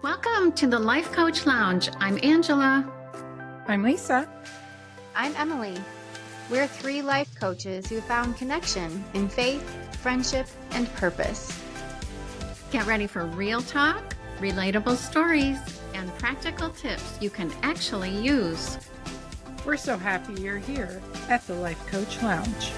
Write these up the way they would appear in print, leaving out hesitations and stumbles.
Welcome to the Life Coach Lounge. I'm Angela. I'm Lisa. I'm Emily. We're three life coaches who found connection in faith, friendship, and purpose. Get ready for real talk, relatable stories, and practical tips you can actually use. We're so happy you're here at the Life Coach Lounge.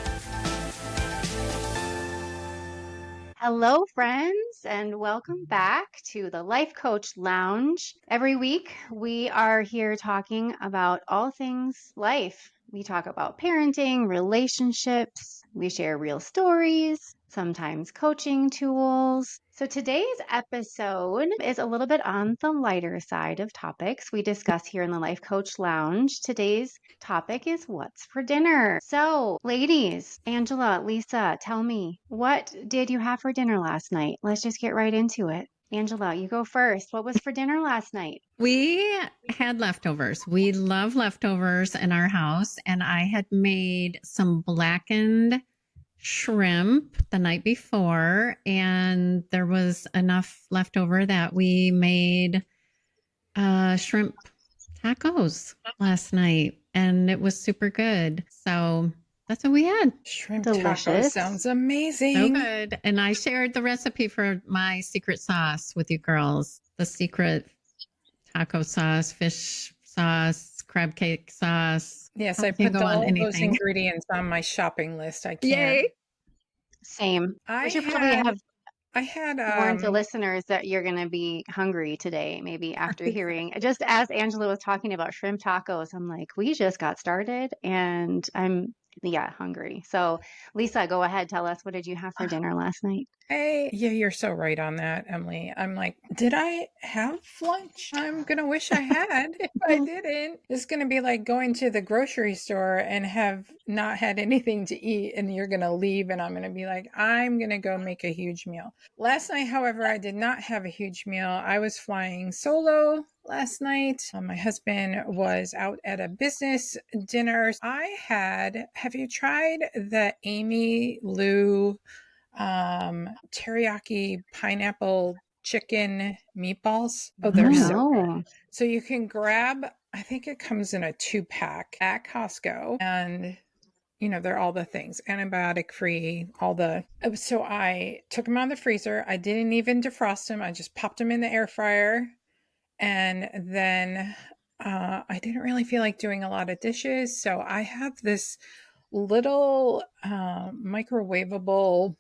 Hello, friends, and welcome back to the Life Coach Lounge. Every week, we are here talking about all things life. We talk about parenting, relationships, we share real stories, sometimes coaching tools. So today's episode is a little bit on the lighter side of topics we discuss here in the Life Coach Lounge. Today's topic is what's for dinner. So, ladies, Angela, Lisa, tell me, what did you have for dinner last night? Let's just get right into it. Angela, you go first. What was for dinner last night? We had leftovers. We love leftovers in our house, and I had made some blackened shrimp the night before, and there was enough leftover that we made shrimp tacos last night, and it was super good. So that's what we had. Shrimp Delicious. tacos sounds amazing. So good. And I shared the recipe for my secret sauce with you girls. The secret taco sauce, fish sauce, crab cake sauce. Yes, I I can put go on all those anything. ingredients on my shopping list. I can't. Yay. Same. I We should probably have had warn the listeners that you're going to be hungry today, maybe after hearing. Just as Angela was talking about shrimp tacos, I'm like, we just got started and I'm hungry. So Lisa, go ahead. Tell us, what did you have for dinner last night? Hey, yeah, you're so right on that, Emily. I'm like, did I have lunch? I'm going to wish I had. If I didn't, it's going to be like going to the grocery store and have not had anything to eat, and you're going to leave, and I'm going to be like, I'm going to go make a huge meal. Last night, however, I did not have a huge meal. I was flying solo last night. My husband was out at a business dinner. Have you tried the Amy Lou teriyaki pineapple chicken meatballs? Oh, they're so good. No. So you can grab, I think it comes in a 2-pack at Costco, and they're all the things, antibiotic free, so I took them out of the freezer. I didn't even defrost them. I just popped them in the air fryer. And then I didn't really feel like doing a lot of dishes. So I have this little microwavable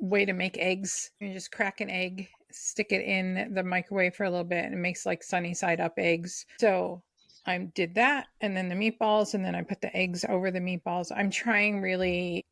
way to make eggs. You just crack an egg, stick it in the microwave for a little bit, and it makes like sunny side up eggs. So I did that, and then the meatballs, and then I put the eggs over the meatballs. I'm trying really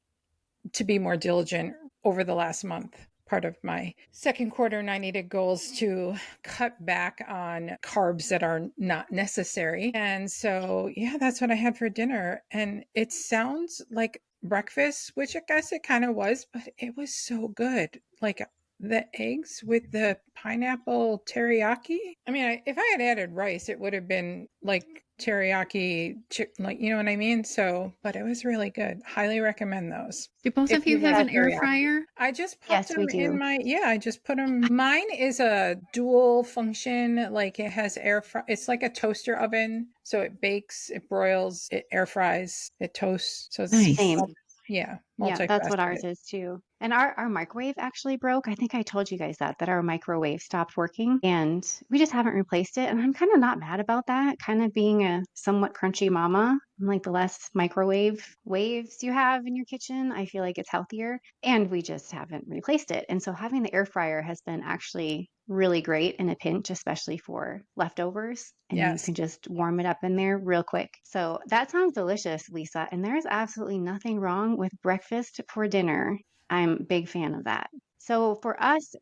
to be more diligent over the last month. Part of my second quarter 90-day goals to cut back on carbs that are not necessary. And so, that's what I had for dinner. And it sounds like breakfast, which I guess it kind of was, but it was so good. Like the eggs with the pineapple teriyaki. I mean, if I had added rice, it would have been like teriyaki chicken, like, you know what I mean? So, but it was really good. Highly recommend those. Do both of you have an air fryer? I just popped Yes, we them do. in I just put them. Mine is a dual function. Like it has it's like a toaster oven. So it bakes, it broils, it air fries, it toasts. So it's Nice. Same. Yeah, That's what ours multifaceted. is too. And our microwave actually broke. I think I told you guys that our microwave stopped working and we just haven't replaced it. And I'm kind of not mad about that. Kind of being a somewhat crunchy mama. I'm like, the less microwave waves you have in your kitchen, I feel like it's healthier. And we just haven't replaced it. And so having the air fryer has been actually really great in a pinch, especially for leftovers. And you Yes. can just warm it up in there real quick. So that sounds delicious, Lisa. And there's absolutely nothing wrong with breakfast for dinner. I'm a big fan of that. So for us,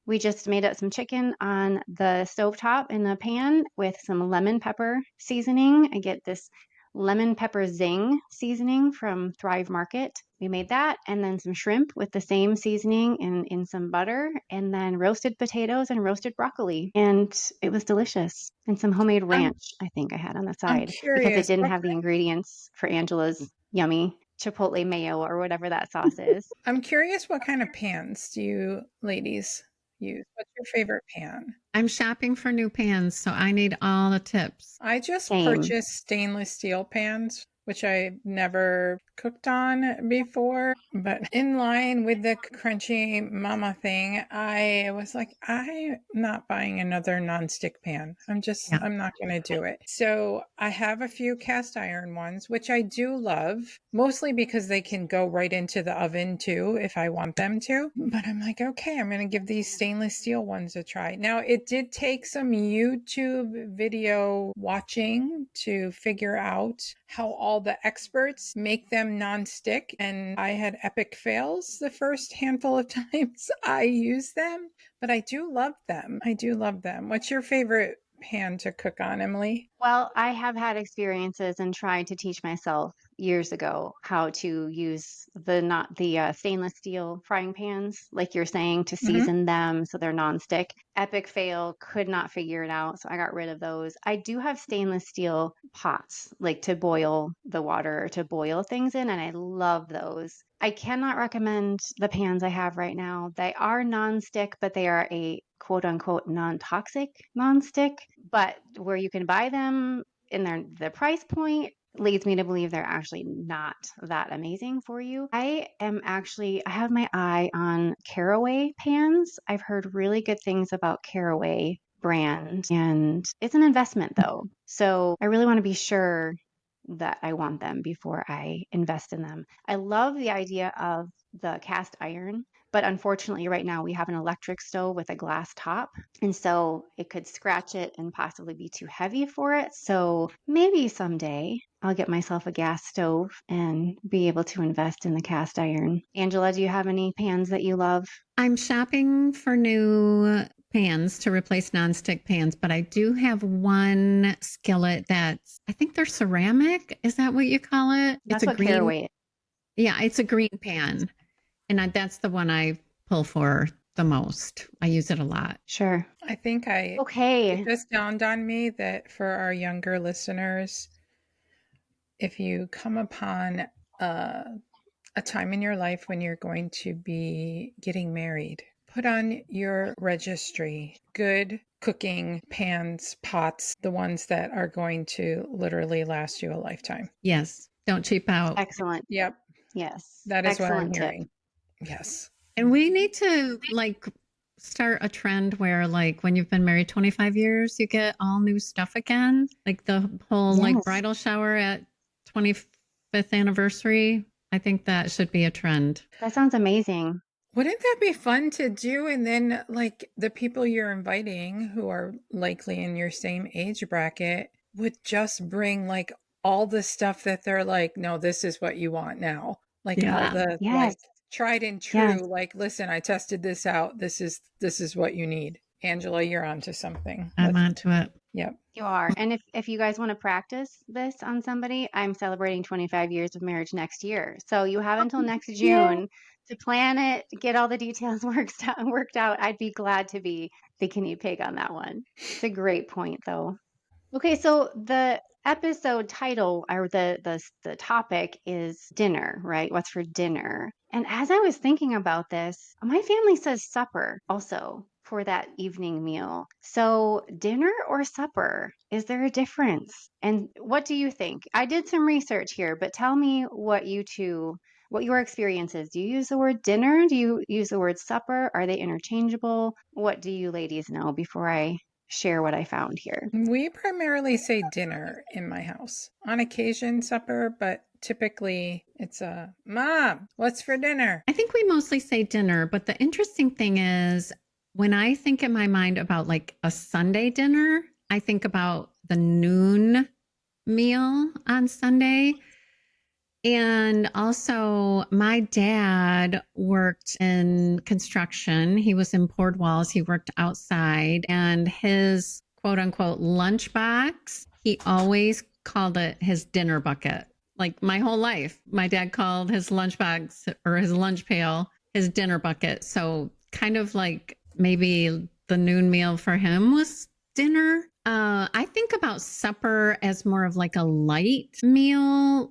we just made up some chicken on the stovetop in a pan with some lemon pepper seasoning. I get this lemon pepper zing seasoning from Thrive Market. We made that, and then some shrimp with the same seasoning in some butter, and then roasted potatoes and roasted broccoli. And it was delicious. And some homemade ranch, I think I had on the I'm side because it curious. didn't have the ingredients for Angela's yummy chipotle mayo or whatever that sauce is. I'm curious, what kind of pans do you ladies use? What's your favorite pan? I'm shopping for new pans, so I need all the tips. I just Same. purchased stainless steel pans, which I never cooked on before. But in line with the crunchy mama thing, I was like, I'm not buying another nonstick pan. Yeah. I'm not going to do it. So I have a few cast iron ones, which I do love, mostly because they can go right into the oven too, if I want them to. But I'm like, okay, I'm going to give these stainless steel ones a try. Now, it did take some YouTube video watching to figure out how all the experts make them non-stick, and I had epic fails the first handful of times I used them, but I do love them. I do love them. What's your favorite pan to cook on, Emily? Well, I have had experiences and tried to teach myself years ago how to use the stainless steel frying pans, like you're saying, to Mm-hmm. season them so they're nonstick. Epic fail, could not figure it out, so I got rid of those. I do have stainless steel pots, like to boil the water or to boil things in, and I love those. I cannot recommend the pans I have right now. They are nonstick, but they are a quote unquote non-toxic nonstick, but where you can buy them in the price point leads me to believe they're actually not that amazing for you. I have my eye on Caraway pans. I've heard really good things about Caraway brand, and it's an investment though. So I really want to be sure that I want them before I invest in them. I love the idea of the cast iron, but unfortunately right now we have an electric stove with a glass top, and so it could scratch it and possibly be too heavy for it. So maybe someday I'll get myself a gas stove and be able to invest in the cast iron. Angela, do you have any pans that you love? I'm shopping for new pans to replace nonstick pans, but I do have one skillet that's, I think they're ceramic. Is that what you call it? That's It's a what green. Caraway is. Yeah, it's a green pan. And that's the one I pull for the most. I use it a lot. Sure. I think Okay. it just dawned on me that for our younger listeners, if you come upon a time in your life when you're going to be getting married, put on your registry good cooking pans, pots, the ones that are going to literally last you a lifetime. Yes. Don't cheap out. Excellent. Yep, Yes. that is what I'm Excellent tip. hearing. Yes. And we need to start a trend where when you've been married 25 years, you get all new stuff again. Like the whole Yes. bridal shower at 25th anniversary. I think that should be a trend. That sounds amazing. Wouldn't that be fun to do? And then the people you're inviting who are likely in your same age bracket would just bring all the stuff that they're like, no, this is what you want now. All the Yes. tried and true, listen, I tested this out. This is what you need. Angela, you're onto something. I'm onto it. Yep. You are. And if you guys want to practice this on somebody, I'm celebrating 25 years of marriage next year. So you have until next June to plan it, get all the details worked out. I'd be glad to be the guinea pig on that one. It's a great point though. Okay, so the episode title or the topic is dinner, right? What's for dinner? And as I was thinking about this, my family says supper also for that evening meal. So, dinner or supper? Is there a difference? And what do you think? I did some research here, but tell me what your experience is. Do you use the word dinner? Do you use the word supper? Are they interchangeable? What do you ladies know before I share what I found here? We primarily say dinner in my house. On occasion, supper, but typically it's Mom, what's for dinner? I think we mostly say dinner, but the interesting thing is when I think in my mind about a Sunday dinner, I think about the noon meal on Sunday. And also, my dad worked in construction. He was in poured walls. He worked outside, and his quote unquote lunchbox, he always called it his dinner bucket. My whole life, my dad called his lunchbox or his lunch pail his dinner bucket. So kind of maybe the noon meal for him was dinner. I think about supper as more of a light meal,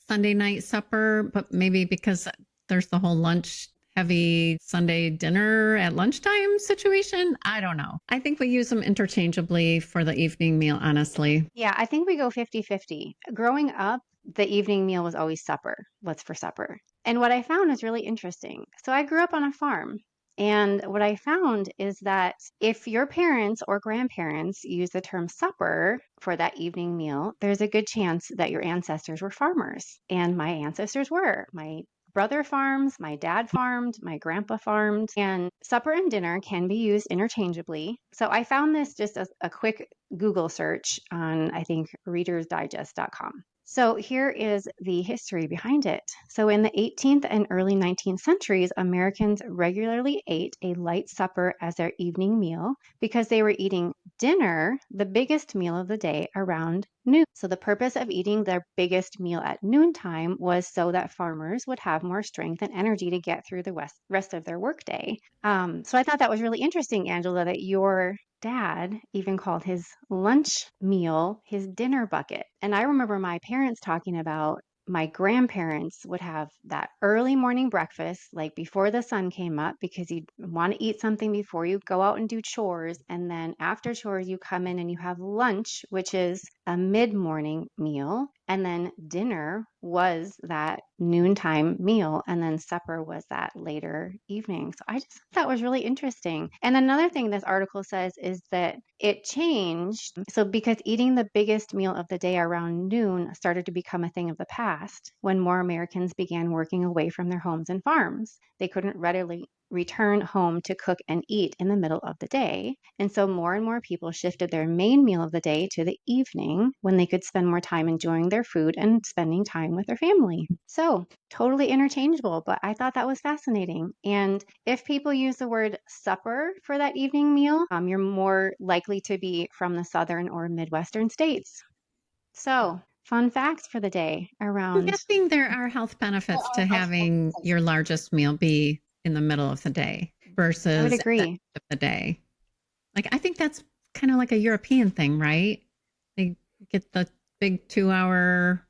Sunday night supper, but maybe because there's the whole lunch heavy Sunday dinner at lunchtime situation. I don't know. I think we use them interchangeably for the evening meal, honestly. Yeah, I think we go 50-50. Growing up, the evening meal was always supper. What's for supper? And what I found is really interesting. So I grew up on a farm. And what I found is that if your parents or grandparents use the term supper for that evening meal, there's a good chance that your ancestors were farmers. And my ancestors were. My brother farms, my dad farmed, my grandpa farmed, and supper and dinner can be used interchangeably. So I found this just as a quick Google search on, I think, readersdigest.com. So here is the history behind it. So in the 18th and early 19th centuries, Americans regularly ate a light supper as their evening meal because they were eating dinner, the biggest meal of the day, around noon. So the purpose of eating their biggest meal at noontime was so that farmers would have more strength and energy to get through the rest of their workday. So I thought that was really interesting, Angela, that your dad even called his lunch meal his dinner bucket. And I remember my parents talking about my grandparents would have that early morning breakfast, like before the sun came up, because you'd want to eat something before you go out and do chores. And then after chores, you come in and you have lunch, which is a mid morning meal. And then dinner was that noontime meal. And then supper was that later evening. So I just thought that was really interesting. And another thing this article says is that it changed. So because eating the biggest meal of the day around noon started to become a thing of the past when more Americans began working away from their homes and farms. They couldn't readily return home to cook and eat in the middle of the day. And so more and more people shifted their main meal of the day to the evening when they could spend more time enjoying their food and spending time with their family. So totally interchangeable, but I thought that was fascinating. And if people use the word supper for that evening meal, you're more likely to be from the southern or Midwestern states. So fun facts for the day I'm around. guessing there are health benefits to having your largest meal be in the middle of the day I would versus at the agree. end of the day. Like, I think that's kind of like a European thing, right? They get the big 2 hour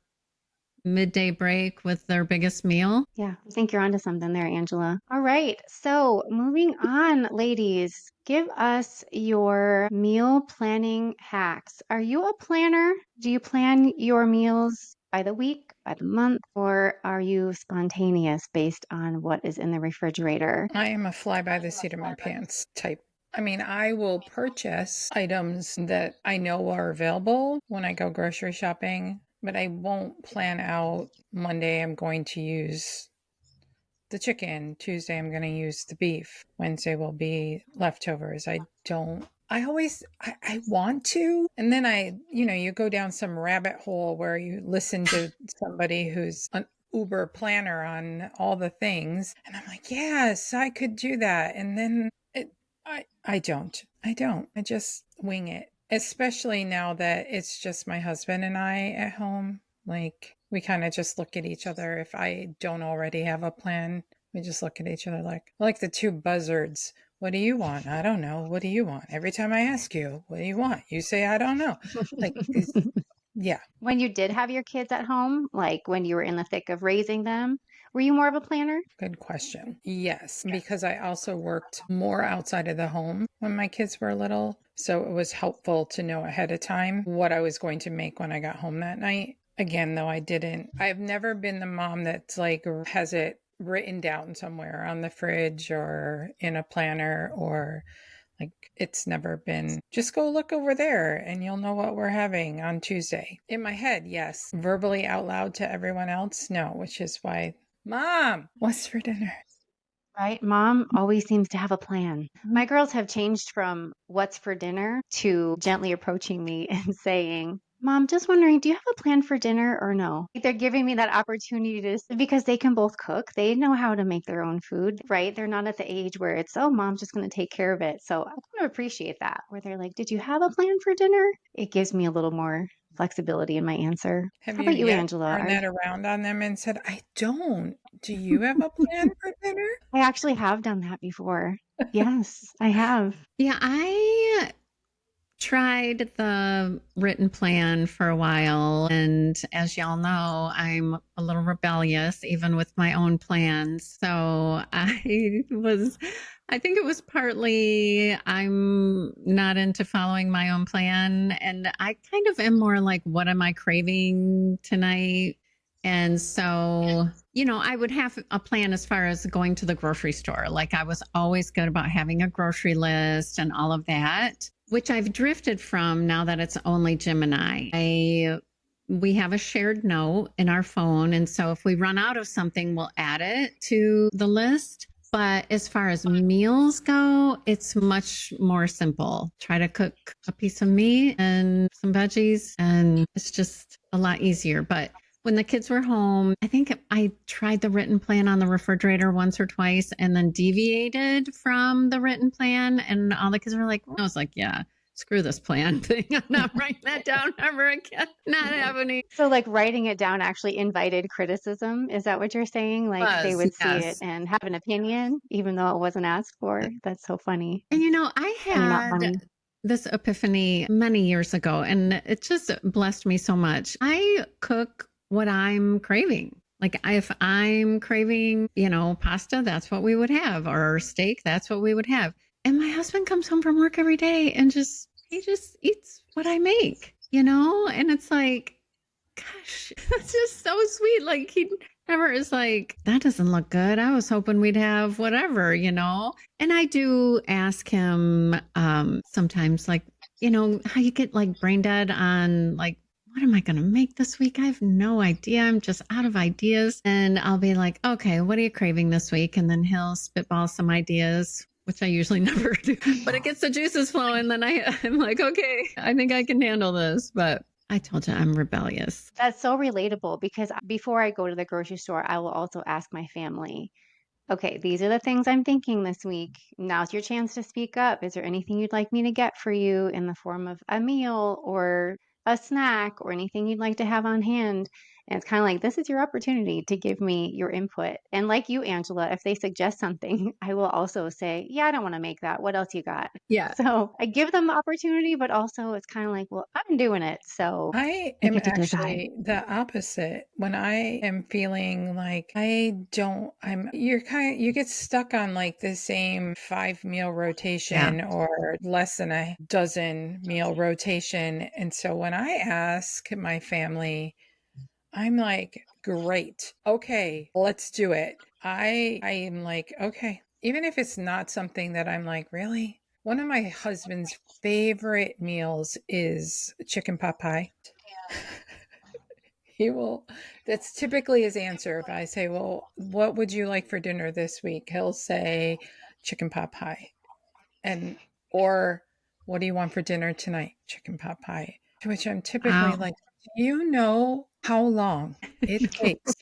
midday break with their biggest meal. Yeah, I think you're onto something there, Angela. All right. So moving on, ladies, give us your meal planning hacks. Are you a planner? Do you plan your meals by the week, by the month, or are you spontaneous based on what is in the refrigerator? I am a fly by the seat of my pants type. I mean, I will purchase items that I know are available when I go grocery shopping, but I won't plan out Monday I'm going to use the chicken, Tuesday I'm going to use the beef, Wednesday will be leftovers. I want to. And then you go down some rabbit hole where you listen to somebody who's an Uber planner on all the things. And I'm like, yes, I could do that. And then I don't. I just wing it, especially now that it's just my husband and I at home. Like, we kind of just look at each other. If I don't already have a plan, we just look at each other like the two buzzards. What do you want? I don't know. What do you want? Every time I ask you, what do you want? You say, I don't know. Like, yeah. When you did have your kids at home, like when you were in the thick of raising them, were you more of a planner? Good question. Yes, because I also worked more outside of the home when my kids were little. So it was helpful to know ahead of time what I was going to make when I got home that night. Again, though, I've never been the mom that's like has it written down somewhere on the fridge or in a planner, or like, it's never been just go look over there and you'll know what we're having on Tuesday. In my head, yes. Verbally out loud to everyone else, no, which is why, Mom, what's for dinner? Right? Mom always seems to have a plan. My girls have changed from what's for dinner to gently approaching me and saying, Mom, just wondering, do you have a plan for dinner or no? They're giving me that opportunity because they can both cook. They know how to make their own food, right? They're not at the age where it's, oh, mom's just going to take care of it. So I kind of appreciate that, where they're like, did you have a plan for dinner? It gives me a little more flexibility in my answer. Have How you about you, yet Angela? turned that around on them and said, I don't? Do you have a plan for dinner? I actually have done that before. Yes, I have. Yeah, I tried the written plan for a while. And as y'all know, I'm a little rebellious, even with my own plans. So I think it was partly I'm not into following my own plan. And I kind of am more like, what am I craving tonight? And so, I would have a plan as far as going to the grocery store. Like I was always good about having a grocery list and all of that, which I've drifted from now that it's only Jim and we have a shared note in our phone. And so if we run out of something, we'll add it to the list. But as far as meals go, it's much more simple. Try to cook a piece of meat and some veggies, and it's just a lot easier. But when the kids were home, I think I tried the written plan on the refrigerator once or twice and then deviated from the written plan. And all the kids were like, I was like, yeah, screw this plan thing. I'm not writing that down ever again. Not happening. So like writing it down actually invited criticism. Is that what you're saying? Like they would see it and have an opinion, even though it wasn't asked for. That's so funny. And I Not funny. had this epiphany many years ago, and it just blessed me so much. I cook what I'm craving. Like if I'm craving, pasta, that's what we would have, or steak, that's what we would have. And my husband comes home from work every day and he just eats what I make, and it's like, gosh, that's just so sweet. Like he never is like, that doesn't look good. I was hoping we'd have whatever, And I do ask him sometimes, like, how you get like brain dead on like, what am I going to make this week? I have no idea. I'm just out of ideas. And I'll be like, okay, what are you craving this week? And then he'll spitball some ideas, which I usually never do, but it gets the juices flowing. Then I'm like, okay, I think I can handle this. But I told you I'm rebellious. That's so relatable because before I go to the grocery store, I will also ask my family, okay, these are the things I'm thinking this week. Now's your chance to speak up. Is there anything you'd like me to get for you in the form of a meal or a snack or anything you'd like to have on hand? And it's kind of like, this is your opportunity to give me your input. And like you, Angela, if they suggest something, I will also say, yeah, I don't want to make that. What else you got? Yeah. So I give them the opportunity, but also it's kind of like, well, I'm doing it. So I they am get to decide. actually the opposite. When I am feeling like you get stuck on like the same 5-meal rotation or less than a dozen meal rotation. And so when I ask my family, I'm like, great. Okay, let's do it. I am like, okay, even if it's not something that I'm like, really? One of my husband's favorite meals is chicken pot pie. That's typically his answer. If I say, well, what would you like for dinner this week? He'll say chicken pot pie. Or what do you want for dinner tonight? Chicken pot pie. To which I'm typically like, do you know how long it takes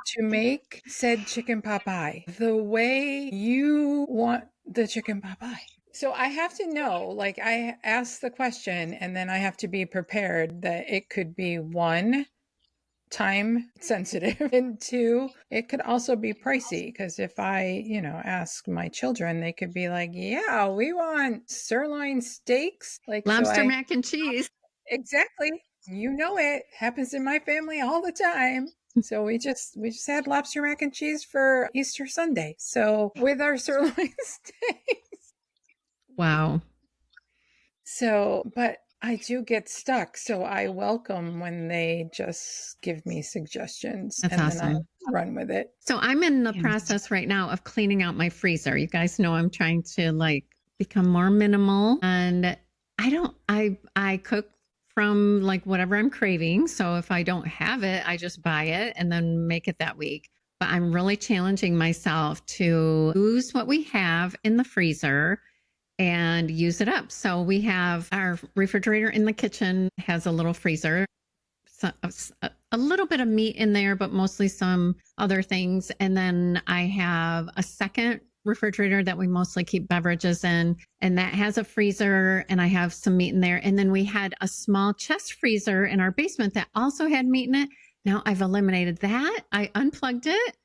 to make said chicken pot pie the way you want the chicken pot pie? So I have to know, like I ask the question and then I have to be prepared that it could be 1, time sensitive, and 2, it could also be pricey because if I, ask my children, they could be like, yeah, we want sirloin steaks, like lobster mac and cheese. Exactly. It happens in my family all the time. So we just had lobster mac and cheese for Easter Sunday. So with our sirloin steaks. Wow. So, but I do get stuck. So I welcome when they just give me suggestions. That's awesome. Then I run with it. So I'm in the process right now of cleaning out my freezer. You guys know I'm trying to like become more minimal, and I cook from like whatever I'm craving. So if I don't have it, I just buy it and then make it that week. But I'm really challenging myself to use what we have in the freezer and use it up. So we have our refrigerator in the kitchen has a little freezer, a little bit of meat in there, but mostly some other things. And then I have a second refrigerator that we mostly keep beverages in, and that has a freezer, and I have some meat in there. And then we had a small chest freezer in our basement that also had meat in it. Now I've eliminated that. I unplugged it.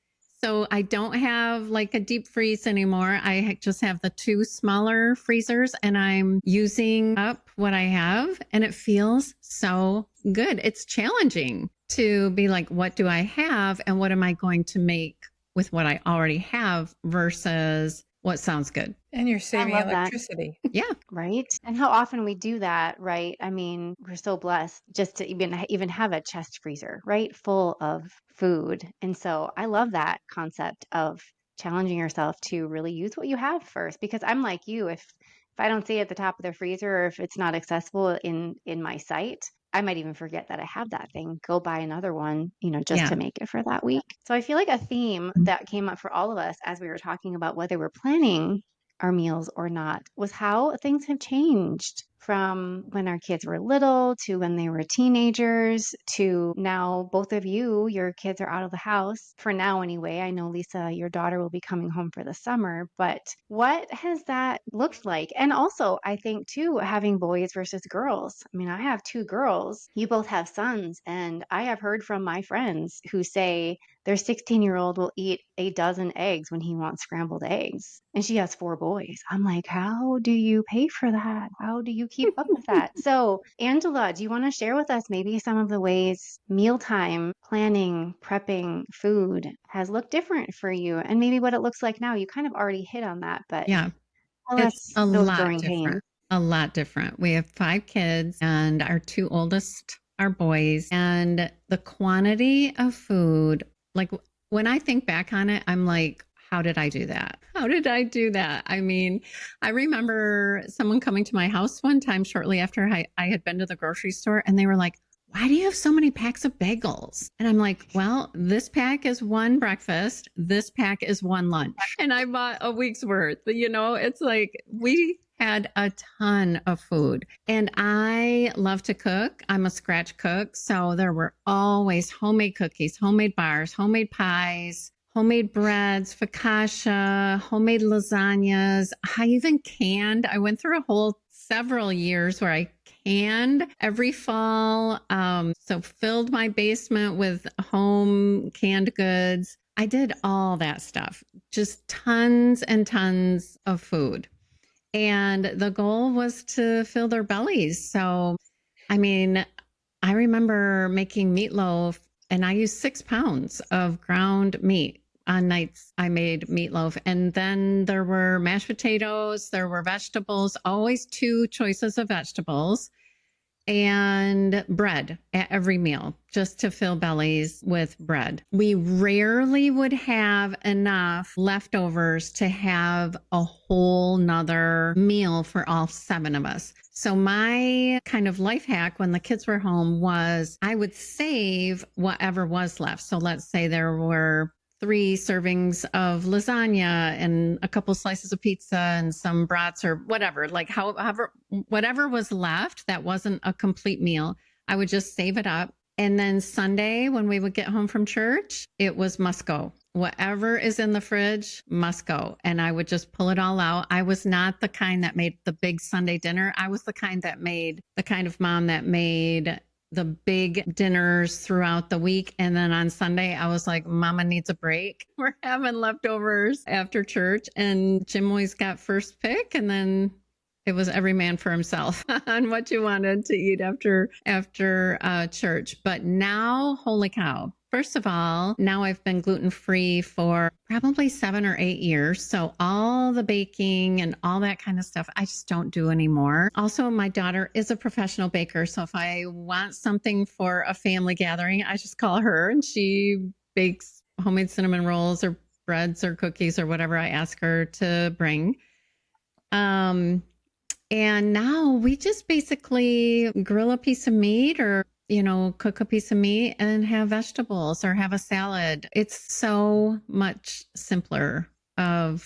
So I don't have like a deep freeze anymore. I just have the two smaller freezers and I'm using up what I have and it feels so good. It's challenging to be like, what do I have and what am I going to make with what I already have versus what sounds good. And you're I saving love that. electricity. Yeah. Right? And how often we do that, right? I mean, we're so blessed just to even have a chest freezer, right? Full of food. And so I love that concept of challenging yourself to really use what you have first because I'm like you, if I don't see it at the top of the freezer or if it's not accessible in my sight, I might even forget that I have that thing. Go buy another one, just Yeah. to make it for that week. So I feel like a theme that came up for all of us as we were talking about whether we're planning our meals or not was how things have changed from when our kids were little to when they were teenagers to now both of you, your kids are out of the house for now anyway. I know Lisa, your daughter will be coming home for the summer, but what has that looked like? And also, I think too, having boys versus girls. I mean, I have two girls, you both have sons, and I have heard from my friends who say their 16-year-old will eat a dozen eggs when he wants scrambled eggs. And she has four boys. I'm like, how do you pay for that? How do you keep up with that? So, Angela, do you want to share with us maybe some of the ways mealtime planning, prepping food has looked different for you and maybe what it looks like now? You kind of already hit on that, but Yeah. tell It's us a those lot growing pains. different. A lot different. We have 5 kids and our 2 oldest are boys. And the quantity of food, like when I think back on it, I'm like, how did I do that? How did I do that? I mean, I remember someone coming to my house one time shortly after I had been to the grocery store and they were like, why do you have so many packs of bagels? And I'm like, well, this pack is one breakfast. This pack is one lunch. And I bought a week's worth. It's like we had a ton of food. And I love to cook. I'm a scratch cook. So there were always homemade cookies, homemade bars, homemade pies, homemade breads, focaccia, homemade lasagnas. I even canned. I went through a whole several years where I canned every fall. So filled my basement with home canned goods. I did all that stuff, just tons and tons of food. And the goal was to fill their bellies. So, I mean, I remember making meatloaf and I used 6 pounds of ground meat. On nights I made meatloaf. And then there were mashed potatoes, there were vegetables, always 2 choices of vegetables, and bread at every meal just to fill bellies with bread. We rarely would have enough leftovers to have a whole nother meal for all 7 of us. So my kind of life hack when the kids were home was I would save whatever was left. So let's say there were 3 servings of lasagna and a couple slices of pizza and some brats or whatever, like however, whatever was left that wasn't a complete meal, I would just save it up. And then Sunday, when we would get home from church, it was must go. Whatever is in the fridge must go. And I would just pull it all out. I was not the kind that made the big Sunday dinner. I was the kind of mom that made the big dinners throughout the week. And then on Sunday, I was like, Mama needs a break. We're having leftovers after church. And Jim always got first pick. And then it was every man for himself on what you wanted to eat after church. But now, holy cow. First of all, now I've been gluten-free for probably 7 or 8 years. So all the baking and all that kind of stuff, I just don't do anymore. Also, my daughter is a professional baker. So if I want something for a family gathering, I just call her and she bakes homemade cinnamon rolls or breads or cookies or whatever I ask her to bring. And now we just basically grill a piece of meat or, cook a piece of meat and have vegetables or have a salad. It's so much simpler the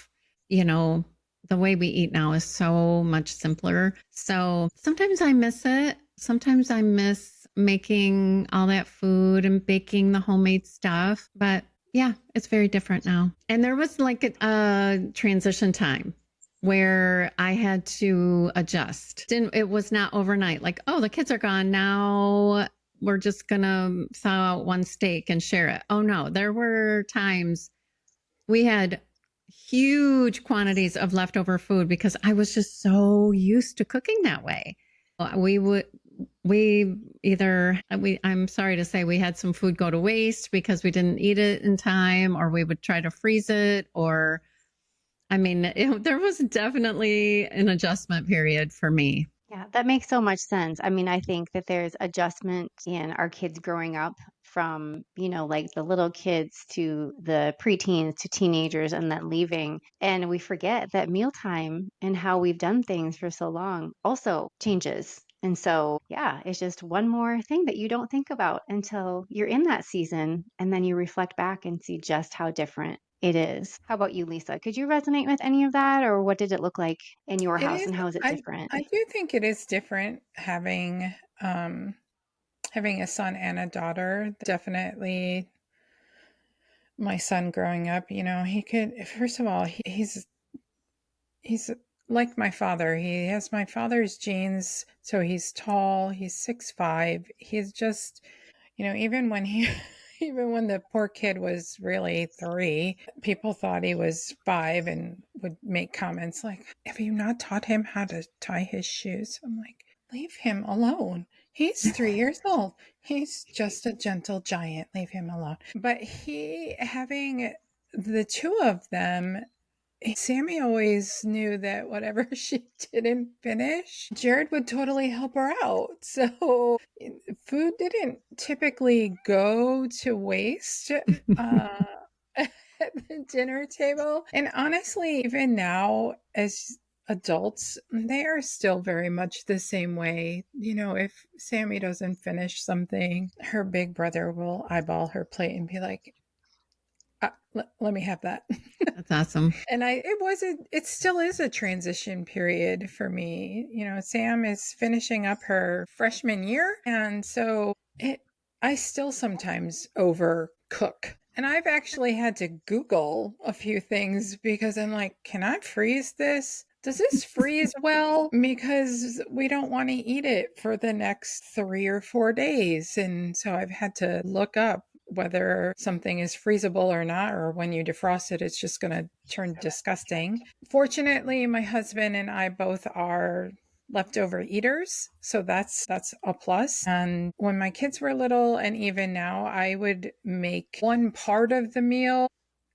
way we eat now is so much simpler. So sometimes I miss it. Sometimes I miss making all that food and baking the homemade stuff. But yeah, it's very different now. And there was like a transition time where I had to adjust. It was not overnight, like, oh, the kids are gone. Now we're just going to thaw out one steak and share it. Oh, no, there were times We had huge quantities of leftover food because I was just so used to cooking that way. We would we either we I'm sorry to say we had some food go to waste because we didn't eat it in time, or we would try to freeze it, or there was definitely an adjustment period for me. Yeah, that makes so much sense. I mean, I think that there's adjustment in our kids growing up from, like the little kids to the preteens to teenagers and then leaving. And we forget that mealtime and how we've done things for so long also changes. And so, yeah, it's just one more thing that you don't think about until you're in that season. And then you reflect back and see just how different it is. How about you, Lisa? Could you resonate with any of that, or what did it look like in your It house is. and how is it I different? I do think it is different um having a son and a daughter. Definitely my son growing up, he could, first of all, he's like my father. He has my father's genes, so he's tall, he's 6'5". He's just, even when he even when the poor kid was really 3, people thought he was 5 and would make comments like, "Have you not taught him how to tie his shoes?" I'm like, "Leave him alone. He's 3 years old. He's just a gentle giant. Leave him alone." But he having the two of them, Sammy always knew that whatever she didn't finish, Jared would totally help her out. So food didn't typically go to waste at the dinner table. And honestly, even now, as adults, they are still very much the same way. If Sammy doesn't finish something, her big brother will eyeball her plate and be like, let me have that. That's awesome. And it still is a transition period for me. Sam is finishing up her freshman year. And so I still sometimes overcook. And I've actually had to Google a few things because I'm like, can I freeze this? Does this freeze well? Because we don't want to eat it for the next 3 or 4 days. And so I've had to look up whether something is freezable or not, or when you defrost it, it's just going to turn disgusting. Fortunately, my husband and I both are leftover eaters, so that's a plus. And when my kids were little, and even now, I would make one part of the meal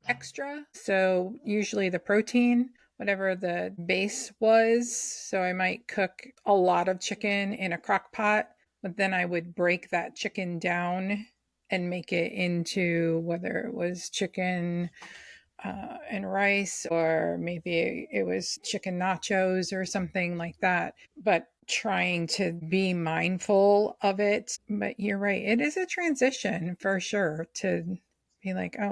extra, so usually the protein, whatever the base was. So I might cook a lot of chicken in a crock pot, but then I would break that chicken down and make it into, whether it was chicken and rice, or maybe it was chicken nachos or something like that. But trying to be mindful of it. But you're right, it is a transition for sure to be like, oh,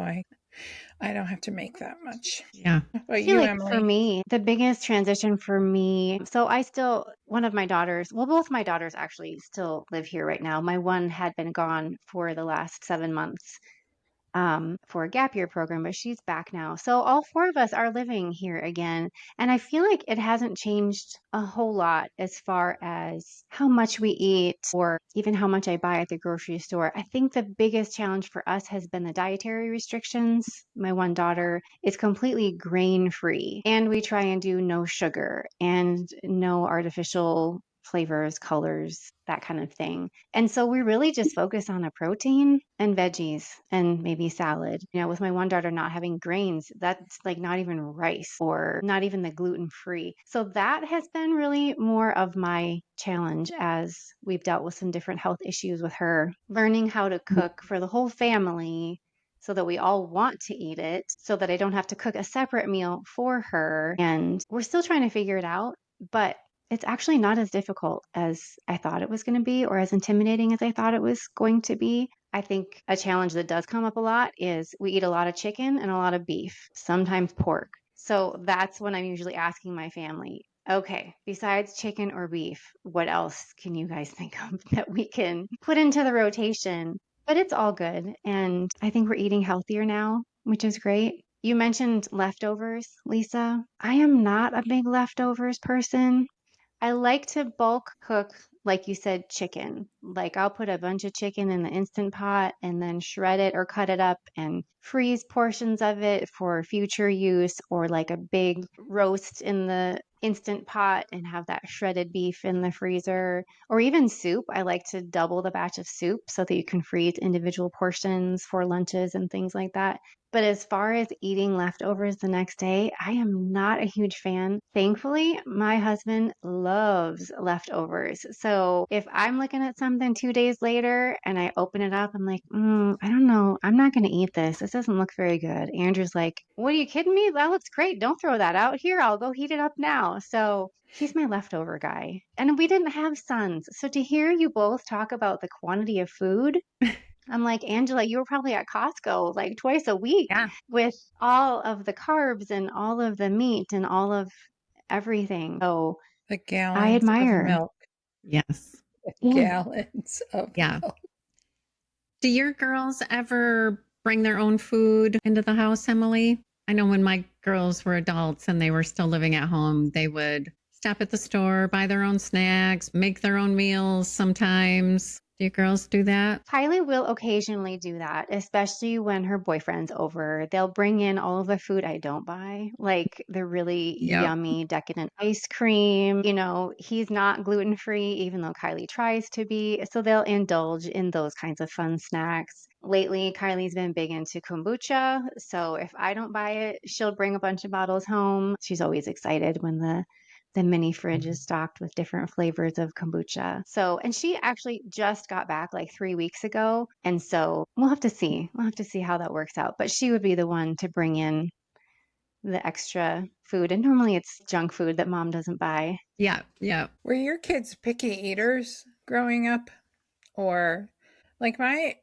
I don't have to make that much. Yeah. How I about feel you, like for Emily? me, the biggest transition for me, so one of my daughters, well, both my daughters actually still live here right now. My one had been gone for the last 7 months for a gap year program, but she's back now. So all four of us are living here again. And I feel like it hasn't changed a whole lot as far as how much we eat or even how much I buy at the grocery store. I think the biggest challenge for us has been the dietary restrictions. My one daughter is completely grain free, and we try and do no sugar and no artificial flavors, colors, that kind of thing. And so we really just focus on a protein and veggies and maybe salad. With my one daughter not having grains, that's like not even rice or not even the gluten free. So that has been really more of my challenge as we've dealt with some different health issues with her, learning how to cook for the whole family so that we all want to eat it, so that I don't have to cook a separate meal for her. And we're still trying to figure it out, but it's actually not as difficult as I thought it was going to be, or as intimidating as I thought it was going to be. I think a challenge that does come up a lot is we eat a lot of chicken and a lot of beef, sometimes pork. So that's when I'm usually asking my family, okay, besides chicken or beef, what else can you guys think of that we can put into the rotation? But it's all good. And I think we're eating healthier now, which is great. You mentioned leftovers, Lisa. I am not a big leftovers person. I like to bulk cook, like you said, chicken. Like I'll put a bunch of chicken in the Instant Pot and then shred it or cut it up and freeze portions of it for future use, or like a big roast in the Instant Pot and have that shredded beef in the freezer, or even soup. I like to double the batch of soup so that you can freeze individual portions for lunches and things like that. But as far as eating leftovers the next day, I am not a huge fan. Thankfully, my husband loves leftovers. So if I'm looking at something 2 days later and I open it up, I'm like, I don't know. I'm not going to eat this. This doesn't look very good. Andrew's like, what are you kidding me? That looks great. Don't throw that out. Here, I'll go heat it up now. So he's my leftover guy. And we didn't have sons. So to hear you both talk about the quantity of food, I'm like, Angela, you were probably at Costco like twice a week Yeah. with all of the carbs and all of the meat and all of everything. So The I gallons of admire. milk. Yes. Yeah. Gallons of Yeah. milk. Do your girls ever bring their own food into the house, Emily? I know when my girls were adults and they were still living at home, they would stop at the store, buy their own snacks, make their own meals sometimes. Do your girls do that? Kylie will occasionally do that, especially when her boyfriend's over. They'll bring in all of the food I don't buy, like the really Yep. yummy, decadent ice cream. You know, he's not gluten free, even though Kylie tries to be. So they'll indulge in those kinds of fun snacks. Lately, Kylie's been big into kombucha. So if I don't buy it, she'll bring a bunch of bottles home. She's always excited when the mini fridge is stocked with different flavors of kombucha. So, and she actually just got back like 3 weeks ago. And so we'll have to see. We'll have to see how that works out. But she would be the one to bring in the extra food. And normally it's junk food that mom doesn't buy. Yeah. Yeah. Were your kids picky eaters growing up? Or like my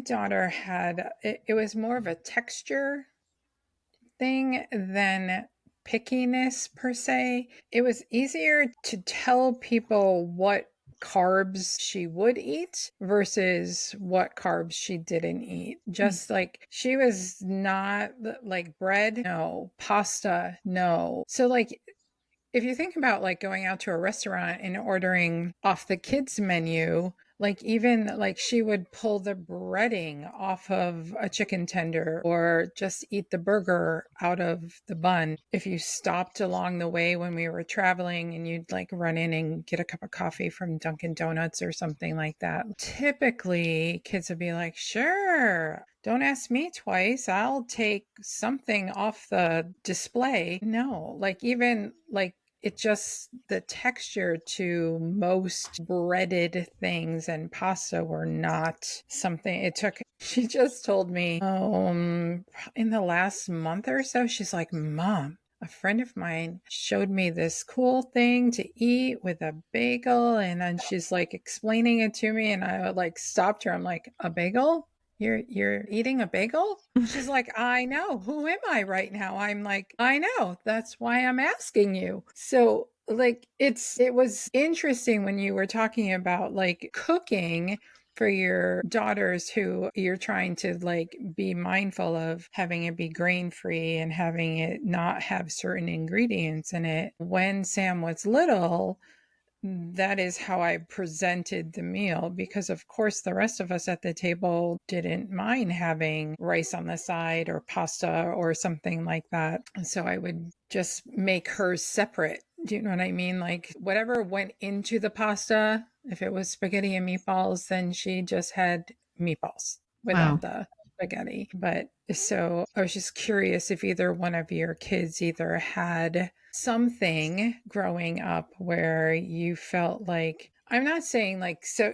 daughter had it was more of a texture thing than pickiness per se. It was easier to tell people what carbs she would eat versus what carbs she didn't eat. Just like she was not like bread, no, pasta, no. So like if you think about like going out to a restaurant and ordering off the kids menu, like even like she would pull the breading off of a chicken tender or just eat the burger out of the bun. If you stopped along the way when we were traveling and you'd like run in and get a cup of coffee from Dunkin' Donuts or something like that, typically kids would be like, sure, don't ask me twice. I'll take something off the display. No, like even like it just the texture to most breaded things and pasta were not something it took. She just told me in the last month or so, she's like, Mom, a friend of mine showed me this cool thing to eat with a bagel, and then she's like explaining it to me, and I like stopped her. I'm like, a bagel? You're eating a bagel? She's like, I know. Who am I right now? I'm like, I know. That's why I'm asking you. So like it was interesting when you were talking about like cooking for your daughters who you're trying to like be mindful of having it be grain free and having it not have certain ingredients in it. When Sam was little, that is how I presented the meal because, of course, the rest of us at the table didn't mind having rice on the side or pasta or something like that. So I would just make hers separate. Do you know what I mean? Like whatever went into the pasta, if it was spaghetti and meatballs, then she just had meatballs Wow. without the spaghetti. But so I was just curious if either one of your kids either had something growing up where you felt like, I'm not saying like, so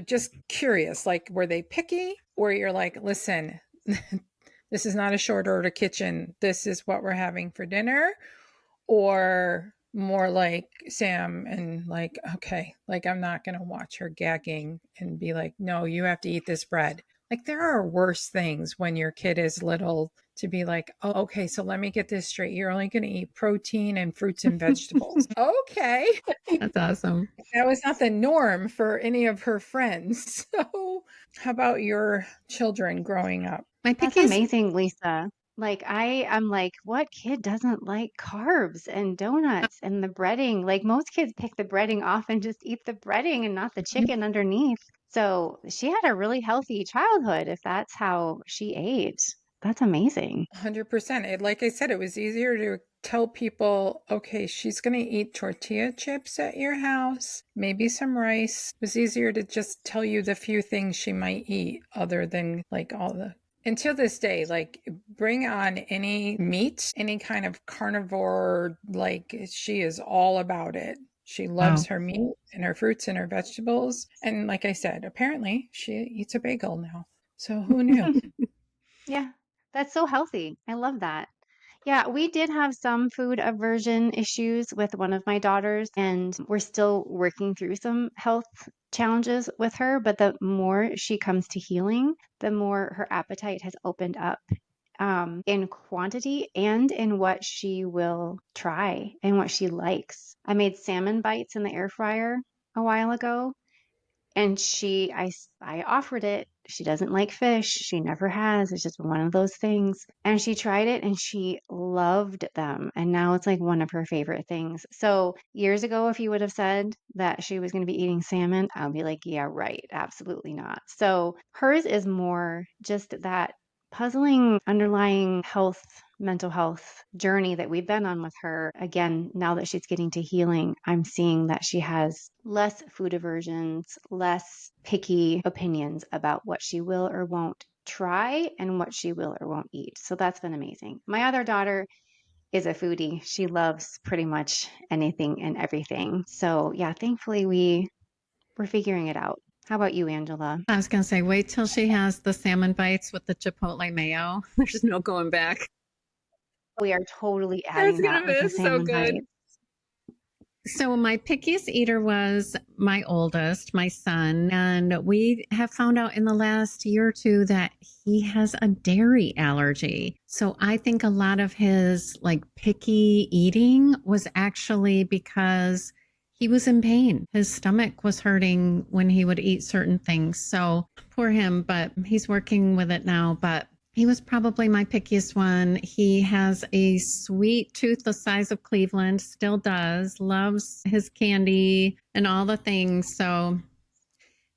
just curious, like, were they picky or you're like, listen, this is not a short order kitchen. This is what we're having for dinner, or more like Sam and like, okay, like I'm not going to watch her gagging and be like, no, you have to eat this bread. Like there are worse things when your kid is little to be like, oh, okay, so let me get this straight. You're only going to eat protein and fruits and vegetables. Okay. That's awesome. That was not the norm for any of her friends. So how about your children growing up? My That's pickiest amazing, Lisa. Like I'm like, what kid doesn't like carbs and donuts and the breading? Like most kids pick the breading off and just eat the breading and not the chicken underneath. So she had a really healthy childhood if that's how she ate. That's amazing. 100%. Like I said, it was easier to tell people, okay, she's going to eat tortilla chips at your house, maybe some rice. It was easier to just tell you the few things she might eat other than like all the. Until this day, like bring on any meat, any kind of carnivore, like she is all about it. She loves Wow. her meat and her fruits and her vegetables. And like I said, apparently she eats a bagel now. So who knew? Yeah, that's so healthy. I love that. Yeah, we did have some food aversion issues with one of my daughters, and we're still working through some health challenges with her. But the more she comes to healing, the more her appetite has opened up in quantity and in what she will try and what she likes. I made salmon bites in the air fryer a while ago, and I offered it. She doesn't like fish. She never has. It's just one of those things. And she tried it and she loved them. And now it's like one of her favorite things. So years ago, if you would have said that she was going to be eating salmon, I'll be like, yeah, right. Absolutely not. So hers is more just that puzzling underlying mental health journey that we've been on with her. Again, now that she's getting to healing, I'm seeing that she has less food aversions, less picky opinions about what she will or won't try and what she will or won't eat. So that's been amazing. My other daughter is a foodie. She loves pretty much anything and everything. So yeah, thankfully we're figuring it out. How about you, Angela? I was going to say, wait till she has the salmon bites with the chipotle mayo. There's no going back. We are totally That's adding going that to with the be so salmon good. bites. So my pickiest eater was my oldest, my son, and we have found out in the last year or two that he has a dairy allergy. So I think a lot of his like picky eating was actually because he was in pain. His stomach was hurting when he would eat certain things. So poor him, but he's working with it now. But he was probably my pickiest one. He has a sweet tooth the size of Cleveland, still does, loves his candy and all the things. So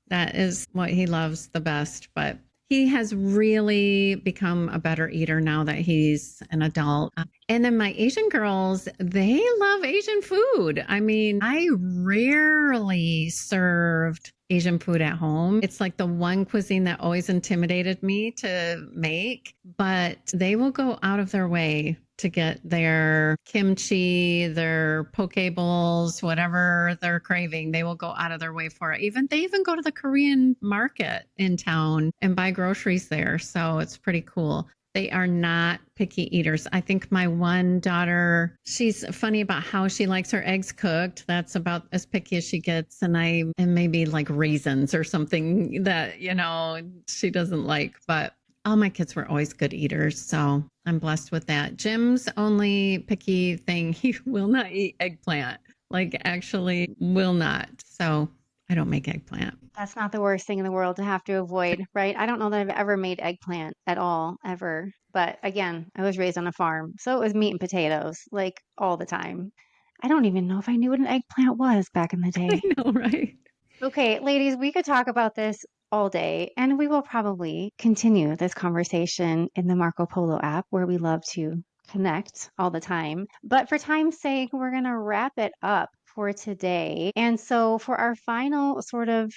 that is what he loves the best. But he has really become a better eater now that he's an adult. And then my Asian girls, they love Asian food. I mean, I rarely served Asian food at home. It's like the one cuisine that always intimidated me to make, but they will go out of their way to get their kimchi, their poke bowls, whatever they're craving. They will go out of their way for it. They even go to the Korean market in town and buy groceries there. So it's pretty cool. They are not picky eaters. I think my one daughter, she's funny about how she likes her eggs cooked. That's about as picky as she gets. And maybe like raisins or something that, she doesn't like. But all my kids were always good eaters. So I'm blessed with that. Jim's only picky thing, he will not eat eggplant. Like actually will not. So I don't make eggplant. That's not the worst thing in the world to have to avoid, right? I don't know that I've ever made eggplant at all, ever. But again, I was raised on a farm, so it was meat and potatoes, like all the time. I don't even know if I knew what an eggplant was back in the I day. know, right? Okay, ladies, we could talk about this all day, and we will probably continue this conversation in the Marco Polo app where we love to connect all the time. But for time's sake, we're going to wrap it up for today. And so, for our final sort of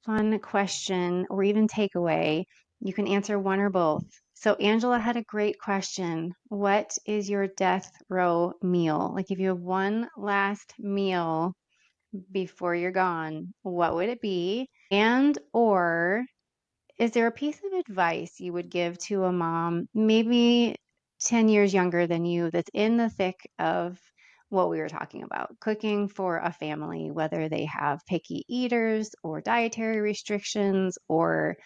fun question or even takeaway, you can answer one or both. So, Angela had a great question. What is your death row meal? Like, if you have one last meal before you're gone, what would it be? And or is there a piece of advice you would give to a mom, maybe 10 years younger than you, that's in the thick of what we were talking about, cooking for a family, whether they have picky eaters or dietary restrictions or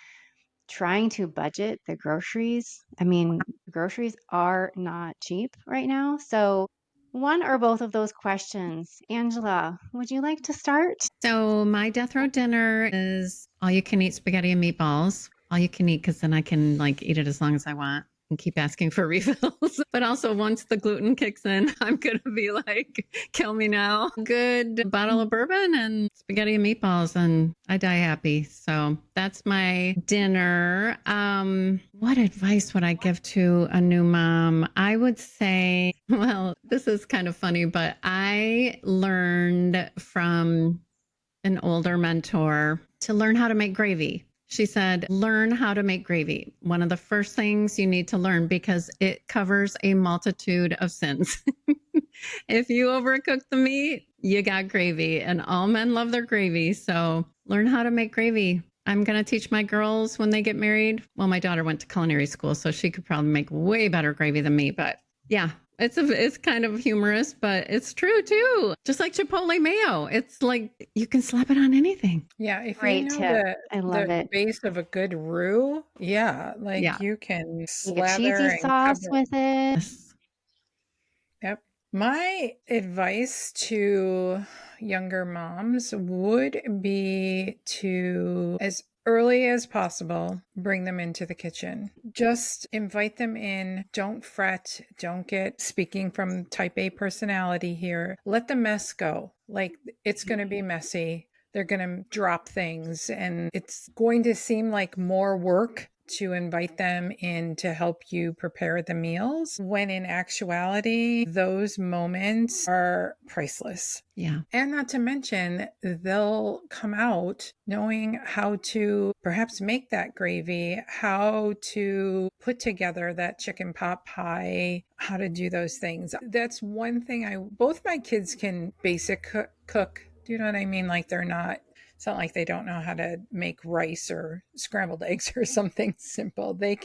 trying to budget the groceries? I mean, groceries are not cheap right now. So, one or both of those questions. Angela, would you like to start? So my death row dinner is all you can eat spaghetti and meatballs. All you can eat because then I can like eat it as long as I want. and keep asking for refills. But also once the gluten kicks in, I'm going to be like, kill me now. Good bottle of bourbon and spaghetti and meatballs, and I die happy. So that's my dinner. What advice would I give to a new mom? I would say, well, this is kind of funny, but I learned from an older mentor to learn how to make gravy. She said, learn how to make gravy. One of the first things you need to learn because it covers a multitude of sins. If you overcook the meat, you got gravy, and all men love their gravy. So learn how to make gravy. I'm going to teach my girls when they get married. Well, my daughter went to culinary school, so she could probably make way better gravy than me. But yeah, it's kind of humorous, but it's true too. Just like Chipotle mayo. It's like you can slap it on anything. Yeah, if you Great know tip. I love the it. base of a good roux, yeah, like Yeah. you can Make a slather cheesy and sauce cover. with it. Yes. Yep. My advice to younger moms would be to, as early as possible, bring them into the kitchen. Just invite them in. Don't fret. Don't get, speaking from type A personality here, let the mess go. Like, it's going to be messy. They're going to drop things, and it's going to seem like more work to invite them in to help you prepare the meals, when in actuality, those moments are priceless. Yeah. And not to mention, they'll come out knowing how to perhaps make that gravy, how to put together that chicken pot pie, how to do those things. That's one thing both my kids can basic cook. Do you know what I mean? Like it's not like they don't know how to make rice or scrambled eggs or something simple. They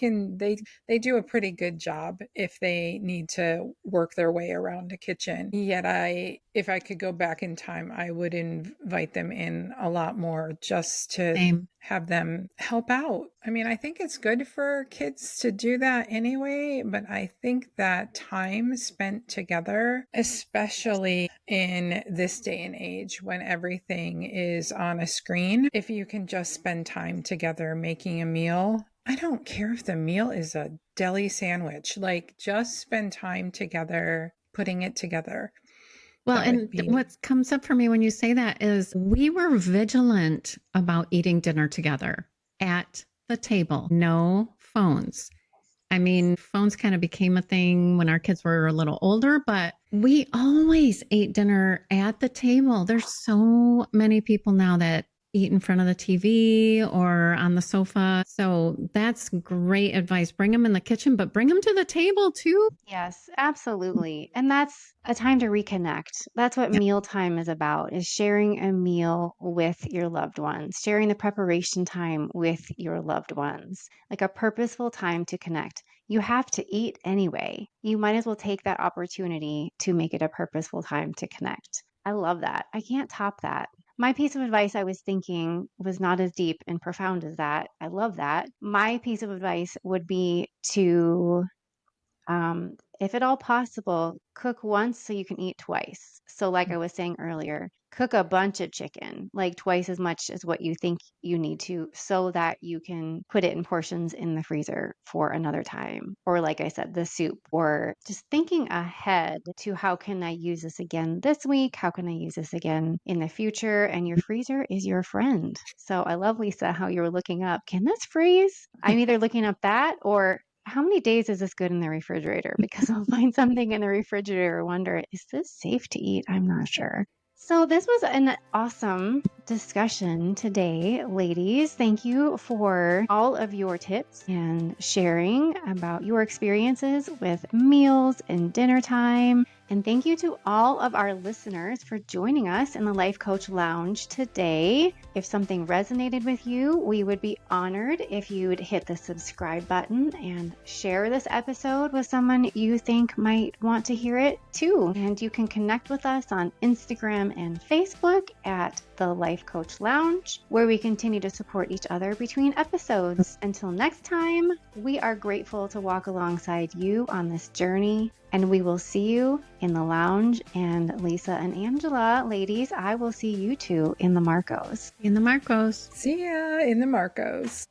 they do a pretty good job if they need to work their way around a kitchen. Yet if I could go back in time, I would invite them in a lot more, just to Same. have them help out. I mean, I think it's good for kids to do that anyway, but I think that time spent together, especially in this day and age when everything is on a screen, if you can just spend time together making a meal. I don't care if the meal is a deli sandwich, like just spend time together putting it together. Well, That would and be what comes up for me when you say that is we were vigilant about eating dinner together at the table, no phones. I mean, phones kind of became a thing when our kids were a little older, but we always ate dinner at the table. There's so many people now that eat in front of the TV or on the sofa. So that's great advice. Bring them in the kitchen, but bring them to the table too. Yes, absolutely. And that's a time to reconnect. That's what Yeah. mealtime is about, is sharing a meal with your loved ones, sharing the preparation time with your loved ones, like a purposeful time to connect. You have to eat anyway. You might as well take that opportunity to make it a purposeful time to connect. I love that. I can't top that. My piece of advice I was thinking was not as deep and profound as that. I love that. My piece of advice would be to if at all possible, cook once so you can eat twice. So, like I was saying earlier, cook a bunch of chicken, like twice as much as what you think you need to, so that you can put it in portions in the freezer for another time. Or, like I said, the soup, or just thinking ahead to how can I use this again this week? How can I use this again in the future? And your freezer is your friend. So, I love, Lisa, how you were looking up, can this freeze? I'm either looking up that or how many days is this good in the refrigerator? Because I'll find something in the refrigerator and wonder, is this safe to eat? I'm not sure. So, this was an awesome discussion today, ladies. Thank you for all of your tips and sharing about your experiences with meals and dinner time. And thank you to all of our listeners for joining us in the Life Coach Lounge today. If something resonated with you, we would be honored if you'd hit the subscribe button and share this episode with someone you think might want to hear it too. And you can connect with us on Instagram and Facebook at the Life Coach Lounge, where we continue to support each other between episodes. Until next time, we are grateful to walk alongside you on this journey, and we will see you in the lounge. And Lisa and Angela, ladies, I will see you two in the Marcos. In the Marcos. see ya in the Marcos.